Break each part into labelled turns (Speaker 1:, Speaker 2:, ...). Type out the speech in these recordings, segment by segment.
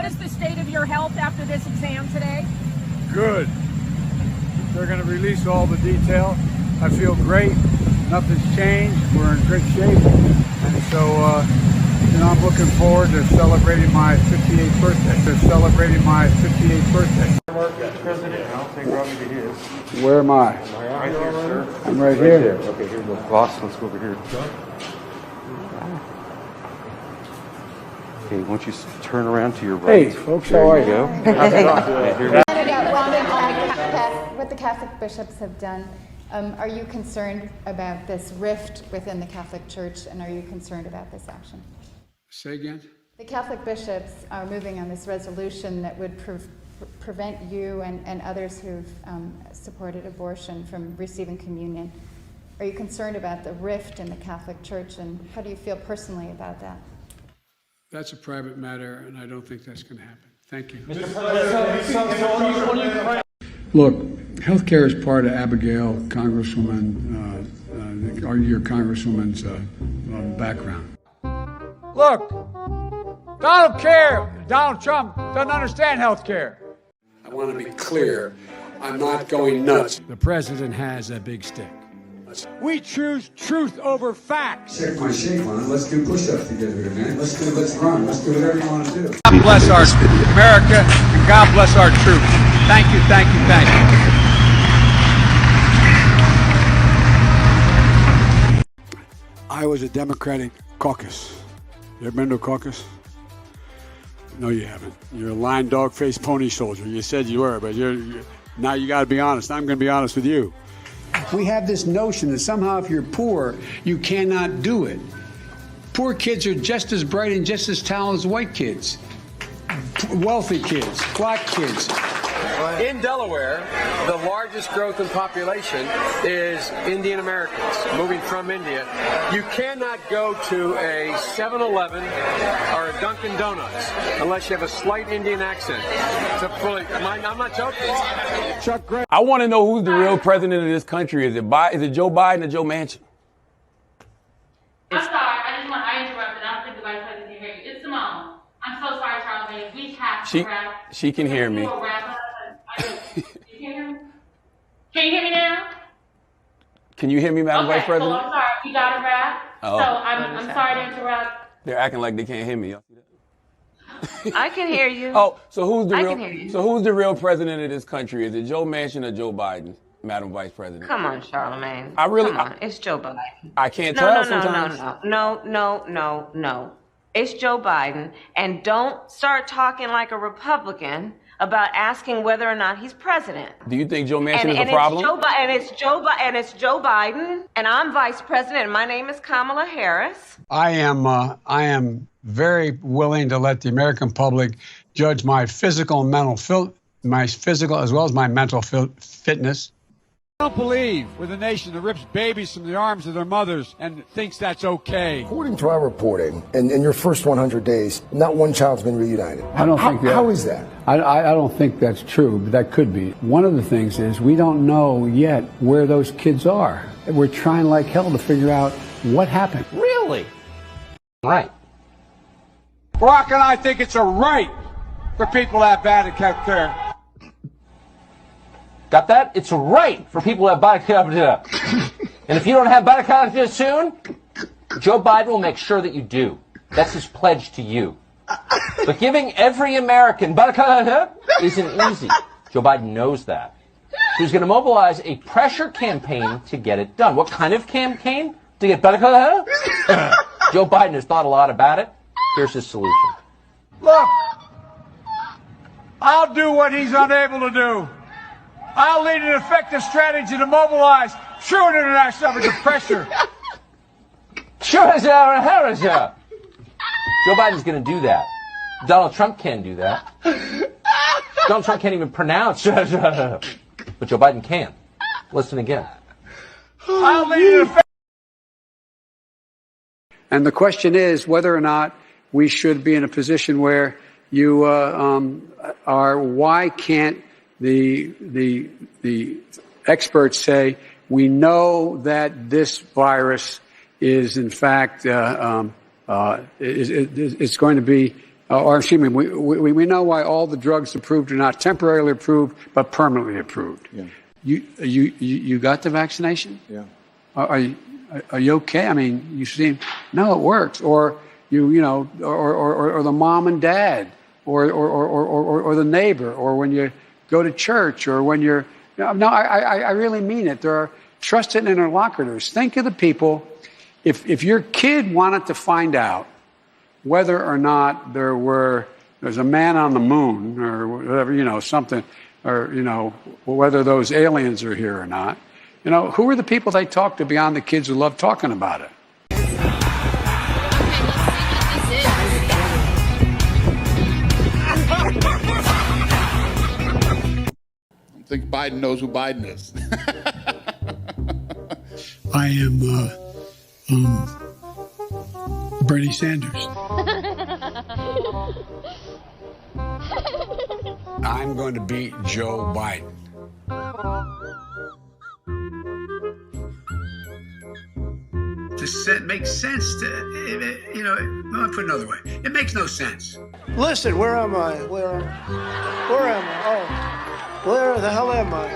Speaker 1: is the state of your health after this exam today?
Speaker 2: Good. They're going to release all the detail. I feel great. Nothing's changed. We're in good shape. And so, I'm looking forward to celebrating my 58th birthday.
Speaker 3: President, I don't think Robbie is.
Speaker 2: Where am I?
Speaker 3: Right here, sir.
Speaker 2: I'm right here.
Speaker 3: Okay, here we go. Boss, let's go over here. Okay, why don't you turn around to your right?
Speaker 2: Hey, folks, how are you?
Speaker 4: What the Catholic bishops have done, are you concerned about this rift within the Catholic Church, and are you concerned about this action?
Speaker 2: Say again?
Speaker 4: The Catholic bishops are moving on this resolution that would prevent you and others who've supported abortion from receiving communion. Are you concerned about the rift in the Catholic Church, and how do you feel personally about that?
Speaker 2: That's a private matter, and I don't think that's going to happen. Thank you. Look, healthcare is part of Abigail, Congresswoman, your Congresswoman's background. Look, Donald Trump doesn't understand healthcare. I want to be clear. I'm not going nuts. The president has a big stick. We choose truth over facts. Check my shape on it. Let's do push-ups together, man. Let's run. Let's do whatever you want to do. God bless our America, and God bless our troops. Thank you, thank you, thank you. I was a Democratic caucus. You ever been to a caucus? No, you haven't. You're a lying dog-faced pony soldier. You said you were, but now you got to be honest. I'm going to be honest with you. We have this notion that somehow if you're poor, you cannot do it. Poor kids are just as bright and just as talented as white kids. Wealthy kids, black kids.
Speaker 5: In Delaware, the largest growth in population is Indian Americans moving from India. You cannot go to a 7-Eleven or a Dunkin' Donuts unless you have a slight Indian accent. I'm not joking.
Speaker 2: Chuck Gray.
Speaker 6: I want to know who's the real president of this country. Is it Joe Biden or Joe Manchin?
Speaker 7: I'm sorry. I interrupted. I don't think the vice president can hear you. It's Simone. I'm so sorry, Charlamagne. We have to wrap.
Speaker 6: She can hear me.
Speaker 7: Can you hear me now?
Speaker 6: Can you hear me, Madam Vice President?
Speaker 7: I'm sorry. We got to wrap.
Speaker 6: Oh.
Speaker 7: So I'm sorry to interrupt.
Speaker 6: They're acting like they can't hear me. Y'all see that?
Speaker 8: I can hear you.
Speaker 6: Oh, so who's the
Speaker 8: I
Speaker 6: real?
Speaker 8: can hear you.
Speaker 6: So who's the real president of this country? Is it Joe Manchin or Joe Biden, Madam Vice President?
Speaker 8: Come on, Charlamagne.
Speaker 6: Come
Speaker 8: on. It's Joe Biden.
Speaker 6: I can't tell sometimes.
Speaker 8: No. It's Joe Biden, and don't start talking like a Republican about asking whether or not he's president.
Speaker 6: Do you think Joe Manchin is a problem?
Speaker 8: It's Joe Biden, and I'm vice president, and my name is Kamala Harris.
Speaker 2: I am very willing to let the American public judge my physical and mental my physical as well as my mental fitness. I don't believe we're the nation that rips babies from the arms of their mothers and thinks that's okay.
Speaker 9: According to our reporting, in your first 100 days, not one child's been reunited.
Speaker 2: I don't think that.
Speaker 9: How is that?
Speaker 2: I don't think that's true, but that could be. One of the things is we don't know yet where those kids are. We're trying like hell to figure out what happened.
Speaker 6: Really? Right.
Speaker 2: Barack and I think it's a right for people to have bad health care.
Speaker 10: Got that? It's right for people to have Biden. And if you don't have Biden soon, Joe Biden will make sure that you do. That's his pledge to you. But giving every American Biden isn't easy. Joe Biden knows that. He's going to mobilize a pressure campaign to get it done. What kind of campaign? To get Biden? Joe Biden has thought a lot about it. Here's his solution.
Speaker 2: Look, I'll do what he's unable to do. I'll lead an effective strategy to mobilize true international effort of pressure.
Speaker 10: Joe Biden's going to do that. Donald Trump can do that. Donald Trump can't even pronounce, but Joe Biden can. Listen again.
Speaker 2: I'll lead an effective. And the question is whether or not we should be in a position where you are. Why can't the experts say we know that this virus is in fact it's going to be or excuse me, we know why all the drugs approved are not temporarily approved, but permanently approved. Yeah. You got the vaccination?
Speaker 11: Yeah.
Speaker 2: Are you okay? I mean, you seem, no, it works. Or or the mom and dad, or the neighbor, or when you go to church, or when you're, no, I really mean it. There are trusted interlocutors. Think of the people, if your kid wanted to find out whether or not there's a man on the moon, or whatever, something, or, whether those aliens are here or not, who are the people they talk to beyond the kids who love talking about it?
Speaker 12: I think Biden knows who Biden is.
Speaker 2: I am Bernie Sanders. I'm going to beat Joe Biden. It makes sense to, let me put it another way. It makes no sense.
Speaker 11: Listen, where am I? Where am I? Oh, where the hell am I?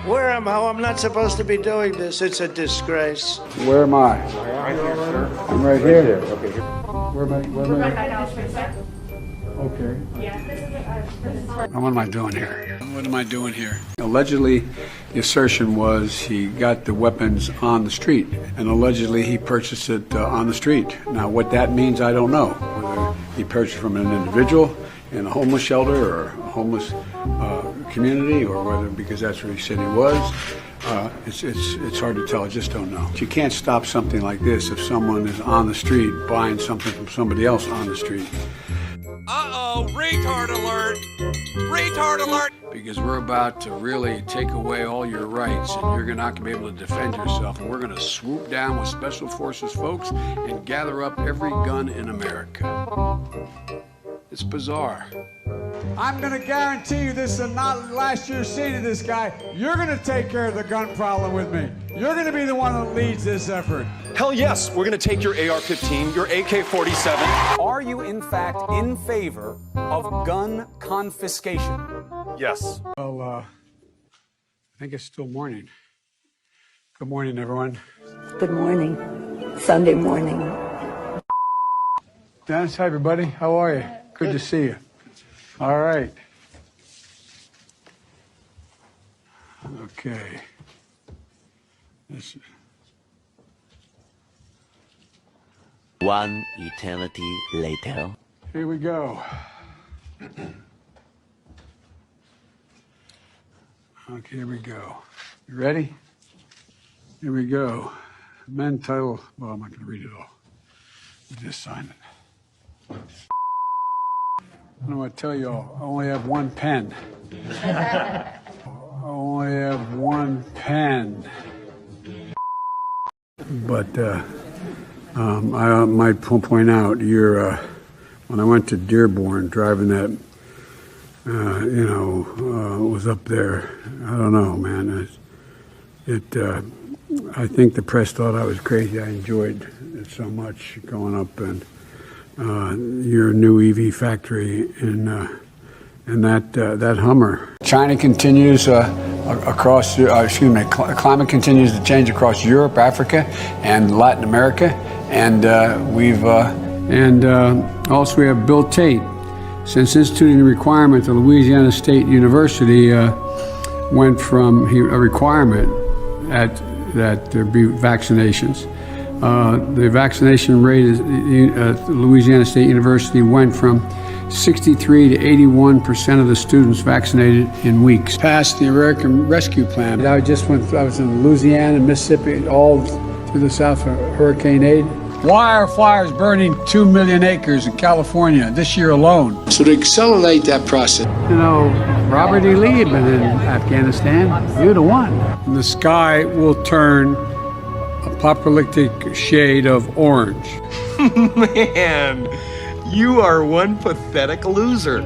Speaker 11: Where am I? Oh, I'm not supposed to be doing this. It's a disgrace.
Speaker 2: Where am I?
Speaker 3: Right here, sir.
Speaker 2: I'm right here.
Speaker 3: Okay.
Speaker 2: Where am I? Okay. What am I doing here? What am I doing here? Allegedly, the assertion was he got the weapons on the street, and allegedly he purchased it on the street. Now, what that means, I don't know. Whether he purchased from an individual in a homeless shelter or a homeless community, or whether because that's where he said he was. It's hard to tell. I just don't know. You can't stop something like this if someone is on the street buying something from somebody else on the street.
Speaker 5: Uh-oh, retard alert! Retard alert!
Speaker 2: Because we're about to really take away all your rights, and you're not going to be able to defend yourself, and we're going to swoop down with Special Forces folks and gather up every gun in America. It's bizarre. I'm going to guarantee you this is not the last year seeing of this guy. You're going to take care of the gun problem with me. You're going to be the one that leads this effort.
Speaker 13: Hell yes, we're going to take your AR-15, your AK-47.
Speaker 14: Are you, in fact, in favor of gun confiscation?
Speaker 13: Yes.
Speaker 2: Well, I think it's still morning. Good morning, everyone.
Speaker 15: Good morning. Sunday morning.
Speaker 2: Dennis, hi, everybody. How are you? Good to see you. All right. Okay.
Speaker 16: One eternity later.
Speaker 2: Here we go. Okay, here we go. You ready? Here we go. Men title. Well, I'm not going to read it all. Just sign it. I don't know what to tell you all. I only have one pen. I only have one pen. But I might point out, when I went to Dearborn, driving that, was up there. I don't know, man. I think the press thought I was crazy. I enjoyed it so much going up and your new EV factory in that Hummer. China continues across. Climate continues to change across Europe, Africa, and Latin America, and also we have Bill Tate. Since instituting the requirement, the Louisiana State University went from a requirement that there be vaccinations. The vaccination rate at Louisiana State University went from 63 to 81% of the students vaccinated in weeks. Passed the American Rescue Plan. I was in Louisiana and Mississippi, all through the south for Hurricane Aid. Why are fires burning 2 million acres in California this year alone? So to accelerate that process. Robert E. Lee had been in Afghanistan. You're the one. And the sky will turn apocalyptic shade of orange.
Speaker 17: Man, you are one pathetic loser.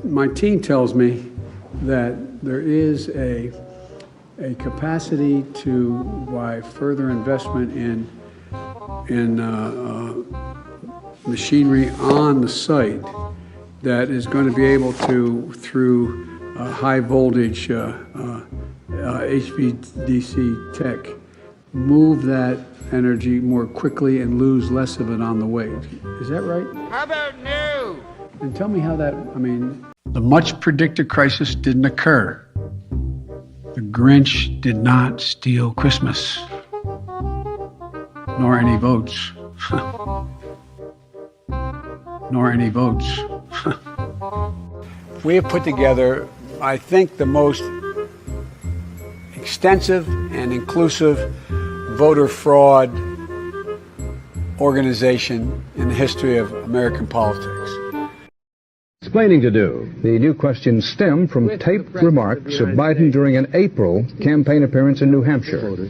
Speaker 2: My team tells me that there is a capacity to, by further investment in in machinery on the site that is going to be able to, through high voltage HVDC tech, move that energy more quickly and lose less of it on the way. Is that right?
Speaker 11: How about new?
Speaker 2: And tell me how that, the much predicted crisis didn't occur. The Grinch did not steal Christmas, nor any votes. Nor any votes. We have put together, I think, the most extensive and inclusive voter fraud organization in the history of American politics.
Speaker 18: Explaining to do. The new questions stem from taped remarks of Biden during an April campaign appearance in New Hampshire.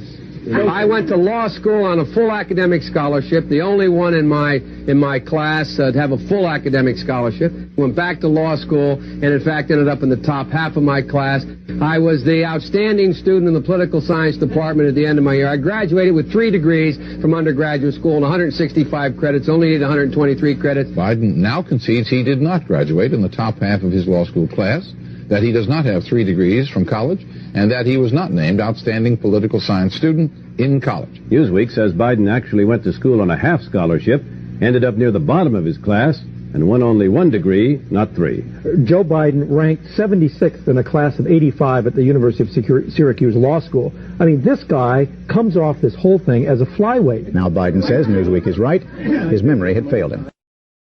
Speaker 5: I went to law school on a full academic scholarship, the only one in my class to have a full academic scholarship. Went back to law school and in fact ended up in the top half of my class. I was the outstanding student in the political science department at the end of my year. I graduated with 3 degrees from undergraduate school and 165 credits, only needed 123 credits.
Speaker 19: Biden now concedes he did not graduate in the top half of his law school class, that he does not have 3 degrees from college, and that he was not named outstanding political science student in college.
Speaker 20: Newsweek says Biden actually went to school on a half scholarship, ended up near the bottom of his class, and won only 1 degree, not 3.
Speaker 21: Joe Biden ranked 76th in a class of 85 at the University of Syracuse Law School. I mean, this guy comes off this whole thing as a flyweight.
Speaker 18: Now Biden says Newsweek is right. His memory had failed him.